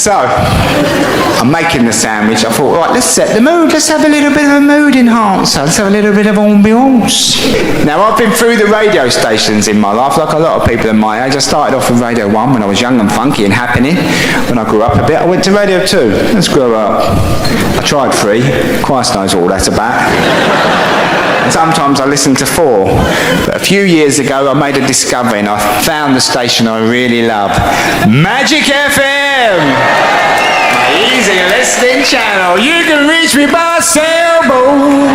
So, I'm making the sandwich. I thought, right, let's set the mood. Let's have a little bit of a mood enhancer. Let's have a little bit of ambiance. Now, I've been through the radio stations in my life, like a lot of people in my age. I started off with Radio 1 when I was young and funky and happening. When I grew up a bit, I went to Radio 2. Let's grow up. I tried 3. Christ knows all that's about. And sometimes I listen to 4. But a few years ago, I made a discovery and I found the station I really love. Magic FM! My easy listening channel. You can reach me by sailboat.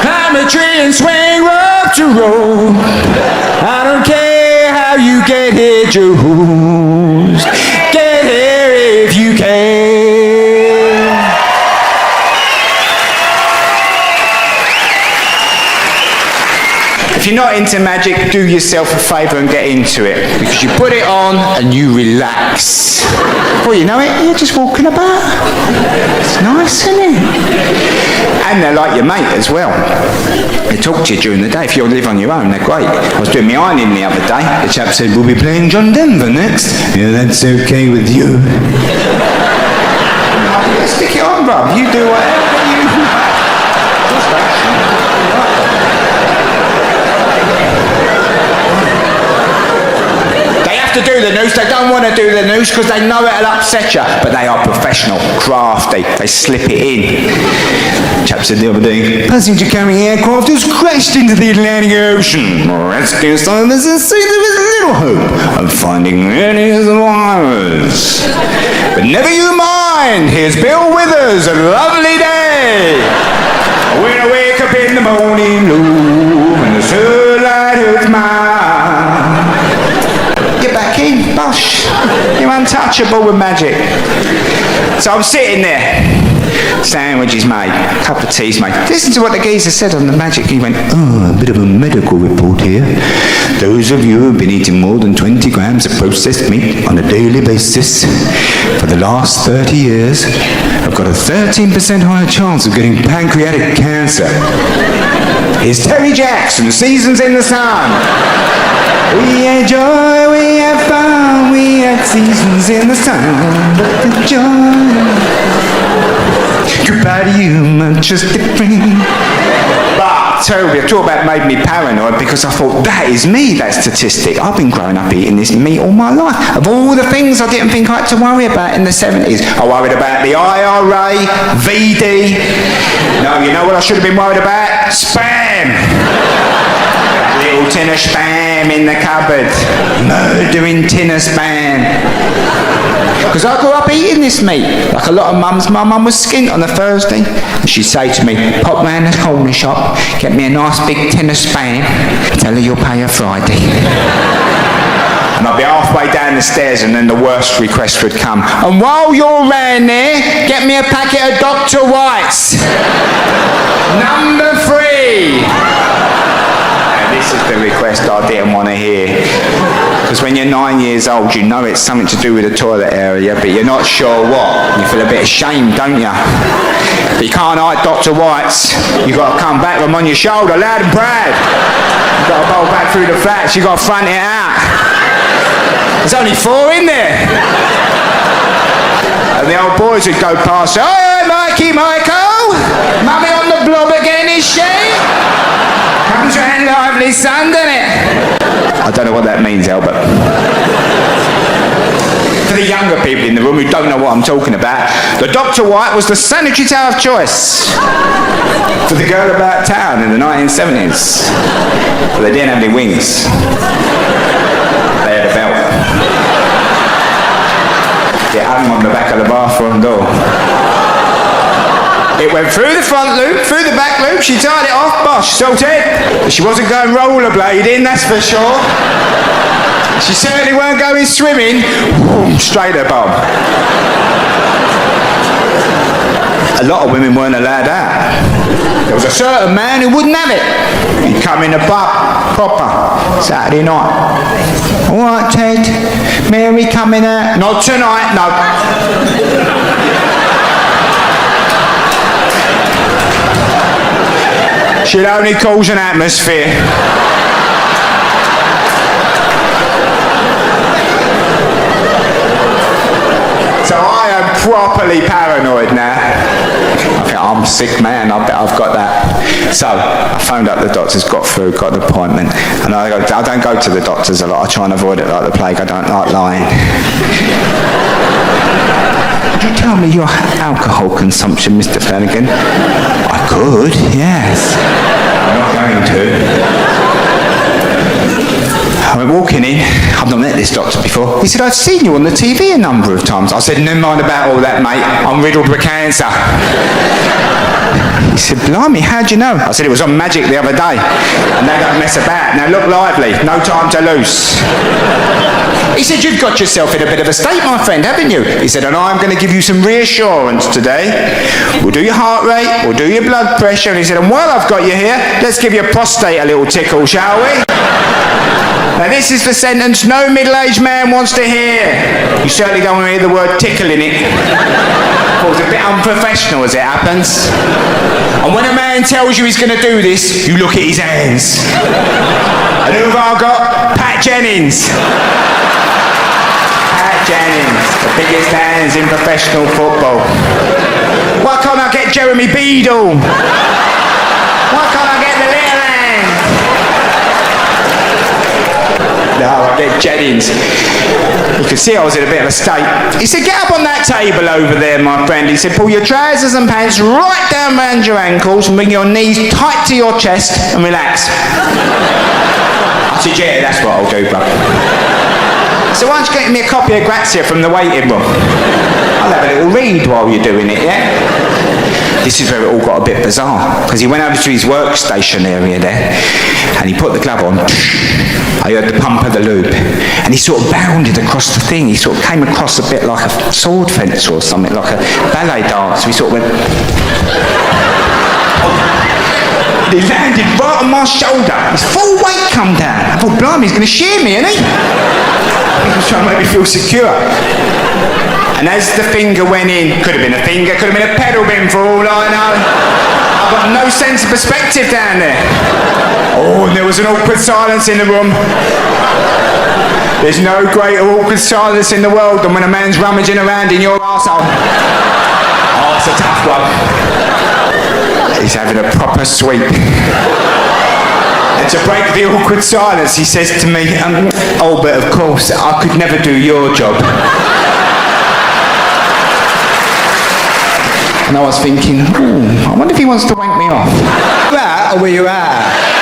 Climb a tree and swing rope to rope. I don't care how you get here, Jules. Get here if you can. If you're not into magic, do yourself a favour and get into it. Because you put it on and you relax. Before you know it, you're just walking about. It's nice, isn't it? And they're like your mate as well. They talk to you during the day. If you live on your own, they're great. I was doing my ironing the other day. The chap said, we'll be playing John Denver next. Yeah, that's okay with you. Stick it on, bruv. You do whatever you want. To do the news, they don't want to do the news because they know it'll upset you, but they are professional, crafty, they slip it in. Chap said the other day, passenger carrying aircraft has crashed into the Atlantic Ocean. Rescue services say there is little hope of finding any survivors. But never you mind, here's Bill Withers, a lovely day. When I wake up in the morning, blue, and the sunlight hurts my get back in, bosh. You're untouchable with magic. So I'm sitting there. Sandwich is made, cup of tea's made. Listen to what the geezer said on the magic. He went, a bit of a medical report here. Those of you who've been eating more than 20 grams of processed meat on a daily basis for the last 30 years have got a 13% higher chance of getting pancreatic cancer. Here's Terry Jackson, Seasons in the Sun. We had joy, we had fun, we had seasons in the sun, but the joy. Goodbye to you, Manchester friend. But terribly, I talk about made me paranoid because I thought that is me, that statistic. I've been growing up eating this meat all my life. Of all the things I didn't think I had to worry about in the 70s, I worried about the IRA, VD. No, you know what I should have been worried about? Spam. Little tin of spam in the cupboard. Murdering tin of spam. Because I grew up eating this meat. Like a lot of mums, my mum was skint on a Thursday. And she'd say to me, pop round the corner shop, get me a nice big tin of spam, tell her you'll pay her Friday. And I'd be halfway down the stairs and then the worst request would come. And while you're round there, get me a packet of Dr. White's. Number 3. This is the request I didn't want to hear. Because when you're 9 years old, you know it's something to do with the toilet area, but you're not sure what. You feel a bit ashamed, don't you? But you can't hide Dr. White's. You've got to come back with them on your shoulder, loud and proud. You've got to bowl back through the flats, you've got to front it out. There's only 4 in there. And the old boys would go past, oh, Mikey, Michael! Mummy on the blob again, is she? Comes round lively son, doesn't it? I don't know what that means, Albert. For the younger people in the room who don't know what I'm talking about, the Dr. White was the sanitary towel of choice for the girl about town in the 1970s. But they didn't have any wings. They had a belt. It hung on the back of the bathroom door. It went through the front loop, through the back loop, she tied it off, bosh, sorted. But she wasn't going rollerblading, that's for sure. She certainly weren't going swimming. Boom, straight at bomb. A lot of women weren't allowed out. There was a certain man who wouldn't have it. He'd come in a pub, proper, Saturday night. All right, Ted, Mary coming out. Not tonight, no. She'd only cause an atmosphere. properly paranoid now. I think I'm a sick man, I bet I've got that. So, I phoned up the doctors, got through, got an appointment, and I don't go to the doctors a lot, I try and avoid it like the plague, I don't like lying. Could you tell me your alcohol consumption, Mr. Flanagan? I could, yes. I'm not going to. I went walking in, I've not met this doctor before. He said, I've seen you on the TV a number of times. I said, never mind about all that, mate. I'm riddled with cancer. He said, blimey, how'd you know? I said, it was on Magic the other day. And they don't mess about. Now look lively, no time to lose. He said, you've got yourself in a bit of a state, my friend, haven't you? He said, and I'm going to give you some reassurance today. We'll do your heart rate, we'll do your blood pressure. And he said, and while I've got you here, let's give your prostate a little tickle, shall we? Now this is the sentence no middle-aged man wants to hear. You certainly don't want to hear the word tickle in it. It's a bit unprofessional as it happens. And when a man tells you he's going to do this, you look at his hands. And who have I got? Pat Jennings. Pat Jennings, the biggest hands in professional football. Why can't I get Jeremy Beadle? Why can't I get the little hands? No, I get Jennings. You could see I was in a bit of a state. He said, get up on that table over there, my friend. He said, pull your trousers and pants right down around your ankles and bring your knees tight to your chest and relax. I said, yeah, that's what I'll do, bro. So why don't you get me a copy of Grazia from the waiting room? I'll have a little read while you're doing it, yeah? This is where it all got a bit bizarre, because he went over to his workstation area there, and he put the glove on. I heard the pump of the lube, and he sort of bounded across the thing. He sort of came across a bit like a sword fence or something, like a ballet dance. He sort of went... He landed right on my shoulder. His full weight come down. I thought, blimey, he's going to shear me, isn't he? He was trying to make me feel secure. And as the finger went in, could have been a finger, could have been a pedal bin for all I know. I've got no sense of perspective down there. Oh, and there was an awkward silence in the room. There's no greater awkward silence in the world than when a man's rummaging around in your arsehole. Oh, it's a tough one. He's having a proper sweep. And to break the awkward silence, he says to me, oh, but of course, I could never do your job. And I was thinking, I wonder if he wants to wank me off. That, or were you at?